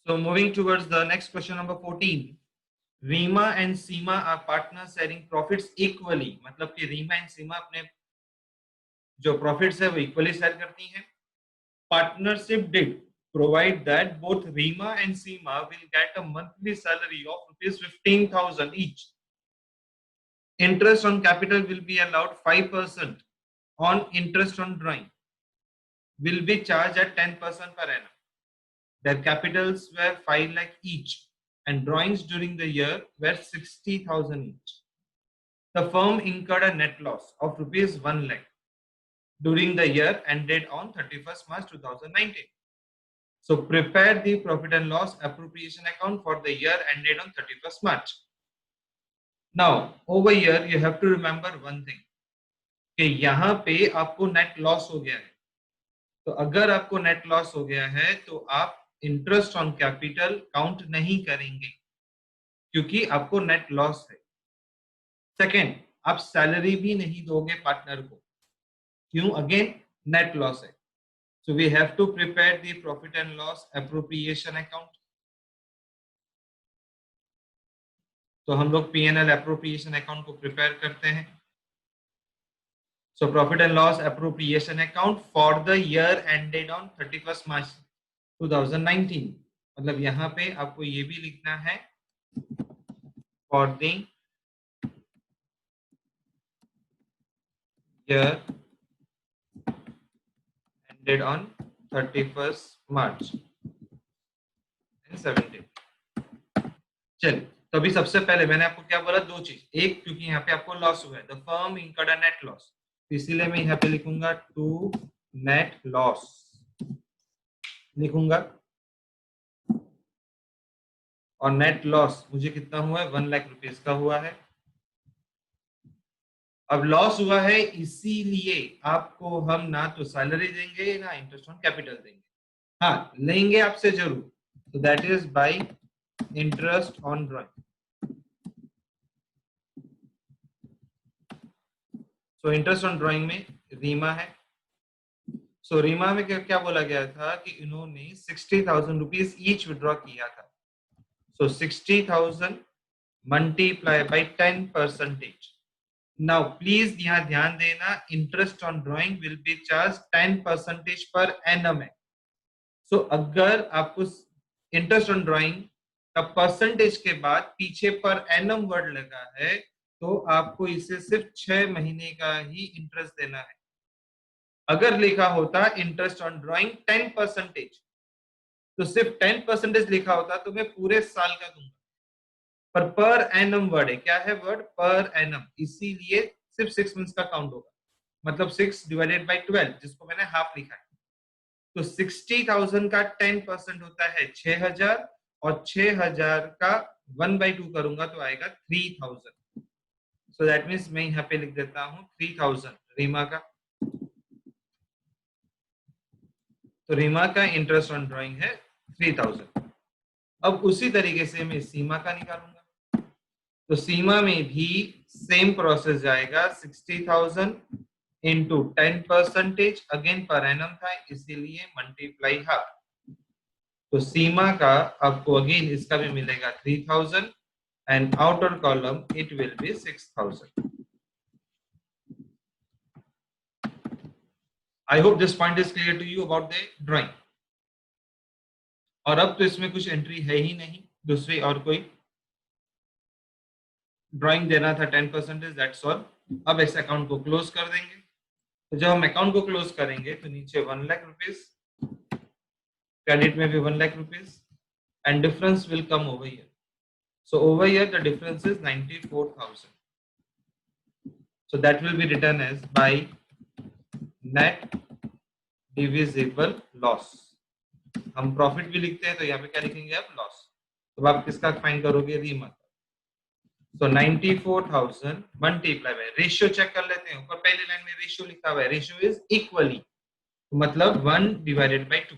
So moving towards the next question number 14. Rima and Seema are partners sharing profits equally. मतलब कि Reema and सीमा अपने जो profits है वो इक्वली शेयर करती हैं. Partnership did provide that both Rima and Seema will get a monthly salary of rupees 15,000 each. Interest on capital will be allowed 5% on interest on drawing. Will be charged at 10% per annum. Their capitals were 5 lakh each and drawings during the year were 60,000 each. The firm incurred a net loss of rupees 1 lakh during the year ended on 31st March 2019. So prepare the profit and loss appropriation account for the year ended on 31st March. Now over here you have to remember one thing कि यहाँ पे आपको net loss हो गया है. तो अगर आपको नेट लॉस हो गया है तो आप इंटरेस्ट ऑन कैपिटल काउंट नहीं करेंगे क्योंकि आपको नेट लॉस है. सेकेंड, आप सैलरी भी नहीं दोगे पार्टनर को. क्यों? अगेन नेट लॉस है. So we have to prepare the profit and loss appropriation account. तो हम लोग P&L appropriation account को prepare करते हैं. So profit and loss appropriation account for the year ended on 31st March 2019. मतलब यहाँ पे आपको ये भी लिखना है for the year ended on 31st March 2017. चलिए, तो अभी सबसे पहले मैंने आपको क्या बोला, दो चीज. एक, क्योंकि यहाँ पे आपको लॉस हुआ है, the firm incurred a net loss, इसीलिए मैं यहाँ पे लिखूंगा टू नेट लॉस लिखूंगा. और नेट लॉस मुझे कितना हुआ है, 1 लाख रुपीस का हुआ है. अब लॉस हुआ है इसीलिए आपको हम ना तो सैलरी देंगे ना इंटरेस्ट ऑन कैपिटल देंगे. हाँ, लेंगे आपसे जरूर. तो that is by interest on drawing. So interest on drawing में रीमा है. सो रीमा में क्या बोला गया था कि इन्होंने 60,000 रुपीज ईच विड्रॉ किया था. सो 60,000 मल्टीप्लाई बाय 10%. नाउ प्लीज यहाँ ध्यान देना, interest on drawing will be charge 10% per annum है. सो अगर आपको इंटरेस्ट ऑन ड्रॉइंग का परसेंटेज के बाद पीछे पर एनम वर्ड लगा है तो आपको इसे सिर्फ 6 महीने का ही इंटरेस्ट देना है. अगर लिखा होता इंटरेस्ट ऑन ड्रॉइंग 10%, तो सिर्फ 10% लिखा होता तो मैं पूरे साल का दूंगा. पर एनम वर्ड है. क्या है वर्ड? Per annum. इसीलिए सिर्फ 6 मंथ्स का काउंट होगा. मतलब 6 डिवाइडेड बाय 12, जिसको मैंने हाफ लिखा है. तो 60,000 का 10% होता है 6,000 और 6,000 का 1/2 करूंगा तो आएगा 3,000. सो दैट मीन्स मैं यहाँ पे लिख देता हूँ 3,000 रीमा का. तो रीमा का इंटरेस्ट ऑन ड्रॉइंग है 3,000. अब उसी तरीके से मैं सीमा का निकालूंगा. तो सीमा में भी सेम प्रोसेस जाएगा. 60,000 इंटू 10%, अगेन पर एनम था इसीलिए मल्टीप्लाई हाफ. तो सीमा का आपको अगेन इसका भी मिलेगा 3,000 and outer column it will be 6,000. I hope this point is clear to you about the drawing. और अब तो इसमें कुछ एंट्री है ही नहीं दूसरी और कोई. ड्राइंग देना था 10%, दैट्स ऑल. अब इस अकाउंट को क्लोज कर देंगे. तो जब हम अकाउंट को क्लोज करेंगे तो नीचे 1 लाख रुपीज, क्रेडिट में भी 1 lakh rupees and difference will come over here. So over here the difference is 94,000. So that will be written as by net divisible loss. हम प्रॉफिट भी लिखते हैं तो यहाँ पे क्या लिखेंगे आप? लॉस. तो आप किसका फाइंड करोगे? रीमा. तो 94,000 मल्टीप्लाई बाय, रेशियो चेक कर लेते हैं. ऊपर पहले लाइन में रेशियो लिखा हुआ है, रेशियो इज इक्वली, तो मतलब 1 डिवाइडेड बाय 2.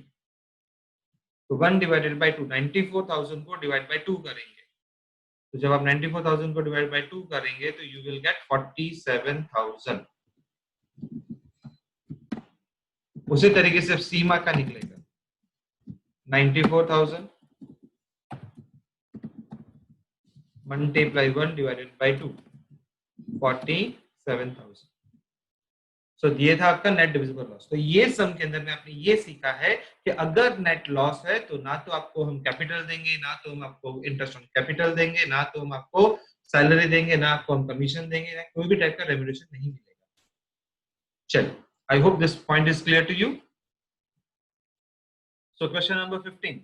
तो 1 डिवाइडेड बाय 2, 94,000 को डिवाइड बाय 2 करेंगे. तो जब आप 94,000 को डिवाइड बाय 2 करेंगे तो यू विल गेट 47,000. उसी तरीके से सीमा का निकलेगा 94,000 मल्टीप्लाई 1 डिवाइडेड बाई 2, 47,000। सो ये था आपका नेट डिविजिबल लॉस। तो ये सम के अंदर में आपने ये सीखा है कि अगर नेट लॉस है तो ना तो आपको हम कैपिटल देंगे, ना तो हम आपको इंटरेस्ट ऑन कैपिटल देंगे, ना तो हम आपको सैलरी देंगे, ना आपको हम कमीशन देंगे, ना कोई भी टाइप का रेम्यूनरेशन नहीं मिलेगा। चलो, I hope this point is clear to you. So question number 15,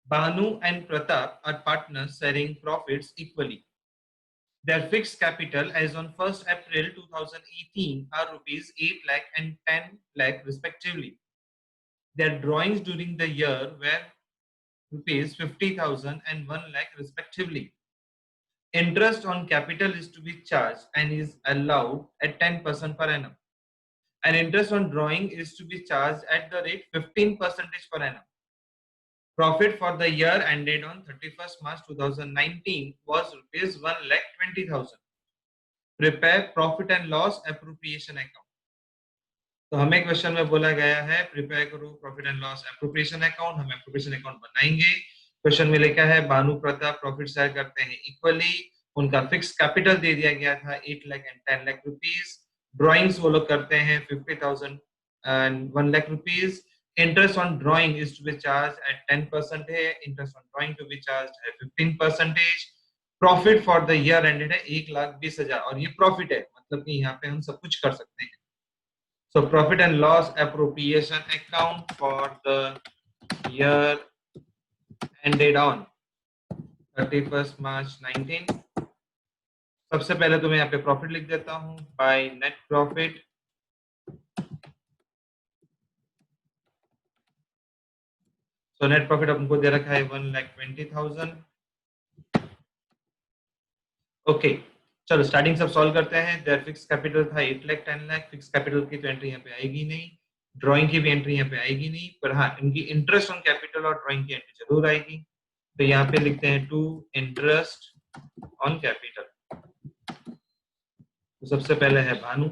Bhanu and Pratap are partners sharing profits equally. Their fixed capital as on 1st April 2018 are rupees 8 lakh and 10 lakh respectively. Their drawings during the year were rupees 50,000 and 1 lakh respectively. Interest on capital is to be charged and is allowed at 10% per annum. And interest on drawing is to be charged at the rate 15% per annum. Profit for the year ended on 31st March 2019 was rupees 1,20,000. Prepare profit and loss appropriation account. तो हमें question में बोला गया है prepare करो profit and loss appropriation account. हम appropriation account बनाएंगे। Question में लिखा है भानु प्रताप प्रॉफिट शेयर करते हैं इक्वली। उनका फिक्स कैपिटल दे दिया गया था 8 lakh and 10 lakh rupees. Drawings वो लोग करते हैं 50,000 and 1 lakh rupees. Interest on drawing is to be charge at 10% है। Interest on drawing to be charge है 15%। Profit for the year ended है 1,20,000 और ये प्रॉफिट है, मतलब कि यहाँ पे हम सब कुछ कर सकते हैं। So profit and loss appropriation account for the year ended on 31st March 19। सबसे पहले तो मैं यहाँ पे प्रॉफिट लिख देता हूँ बाय नेट प्रॉफिट। तो नेट प्रॉफिट हमको दे रखा है 1,20,000। ओके, चलो स्टार्टिंग सब सॉल्व करते हैं। देयर फिक्स कैपिटल था 8 लाख 10 लाख। फिक्स कैपिटल की तो एंट्री यहाँ पे आएगी नहीं, ड्राइंग की भी एंट्री यहाँ पे आएगी नहीं, पर हाँ इनकी इंटरेस्ट ऑन कैपिटल और ड्राइंग की एंट्री जरूर आएगी। तो यहाँ पे लिखते हैं टू इंटरेस्ट ऑन कैपिटल। तो सबसे पहले है भानु।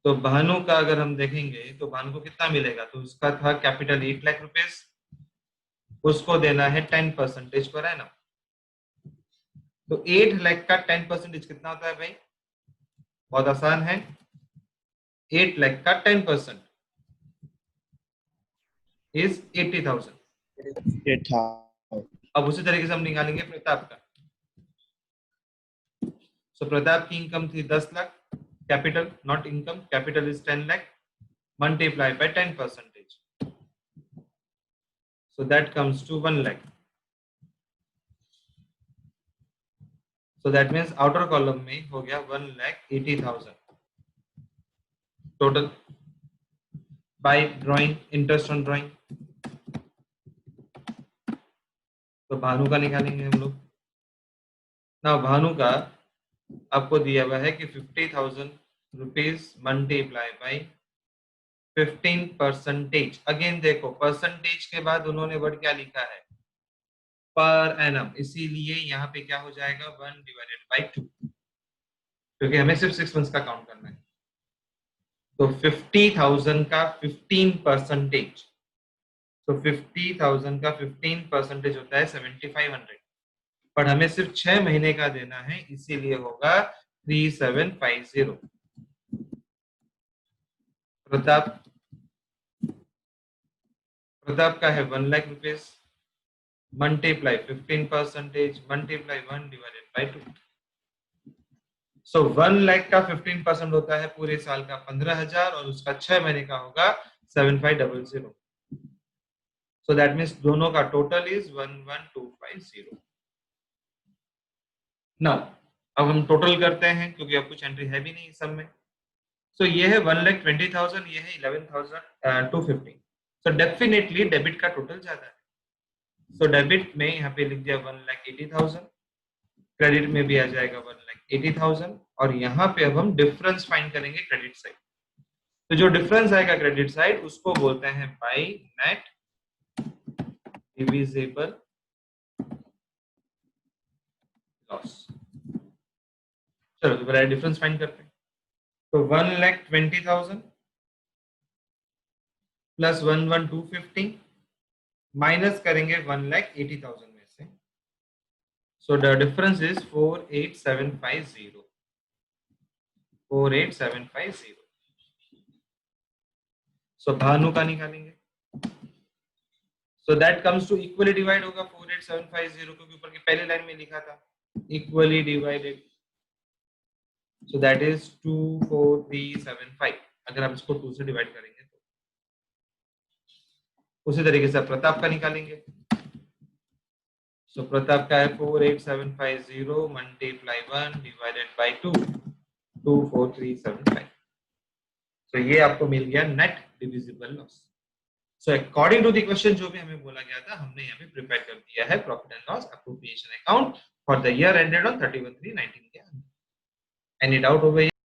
तो भानु का अगर हम देखेंगे तो भानु को कितना मिलेगा, तो उसका था कैपिटल 8 लाख रुपीस, उसको देना है 10% पर है ना। तो 8 लाख का 10% कितना होता है भाई, बहुत आसान है। 8 लाख का 10% इज 80,000। अब उसी तरीके से हम निकालेंगे प्रताप का। सो प्रताप की इनकम थी 10 lakh, capital not income, capital is 10 lakh multiply by 10%, so that comes to 1 lakh. So that means outer column में हो गया 1,80,000 total by drawing interest on drawing। तो भानु का निकालेंगे हम लोग ना। भानु का आपको दिया हुआ है कि 50,000 रुपीज मल्टीप्लाई बाई 15%। अगेन देखो परसेंटेज के बाद उन्होंने वर्ड क्या लिखा है, पर एनम, इसीलिए यहाँ पे क्या हो जाएगा 1 डिवाइडेड बाई 2, क्योंकि हमें सिर्फ 6 मंथ्स का काउंट करना है। तो 50,000 का 15%, तो 50,000 का 15% होता है 7,500, पर हमें सिर्फ 6 महीने का देना है, इसीलिए होगा 3,750। प्रताप का है 1 lakh rupees multiply 15% multiply 1 divided by 2। सो 1 लाख का 15% होता है पूरे साल का 15,000 और उसका 6 महीने का होगा 7,500। सो दैट मीन्स दोनों का टोटल इज 11,250। नाउ अब हम टोटल करते हैं क्योंकि अब कुछ एंट्री है भी नहीं सब में। सो ये है 1,20,000, ये है 11,250। सो डेफिनेटली डेबिट का टोटल ज्यादा है। सो डेबिट में यहाँ पे लिख दिया 1,80,000, क्रेडिट में भी आ जाएगा 1,80,000 और यहाँ पे अब हम डिफरेंस फाइंड करेंगे क्रेडिट साइड। तो जो डिफरेंस आएगा क्रेडिट साइड उसको बोलते हैं बाय नेट डिविजिबल लॉस। चलो दोबारा डिफरेंस फाइंड करते हैं। तो 1,20,000 प्लस 11,250 माइनस करेंगे 1,80,000 में से। So the difference is 48750. 48750. So Bhanu का निकालेंगे. So that comes to equally divide होगा 48750 क्योंकि ऊपर की पहले लाइन में लिखा था equally divided. So that is 24375. अगर आप इसको 2 से डिवाइड करेंगे तो उसी तरीके से प्रताप का निकालेंगे. So प्रताप का है 48750 मल्टीप्लाई 1 डिवाइडेड बाय 2 24375. तो ये आपको मिल गया net divisible loss. So according to the question जो भी हमें बोला गया था हमने यहाँ पे प्रिपेयर कर दिया है profit and loss appropriation account for the year ended on 31/3/19 के अंदर. Any doubt over here?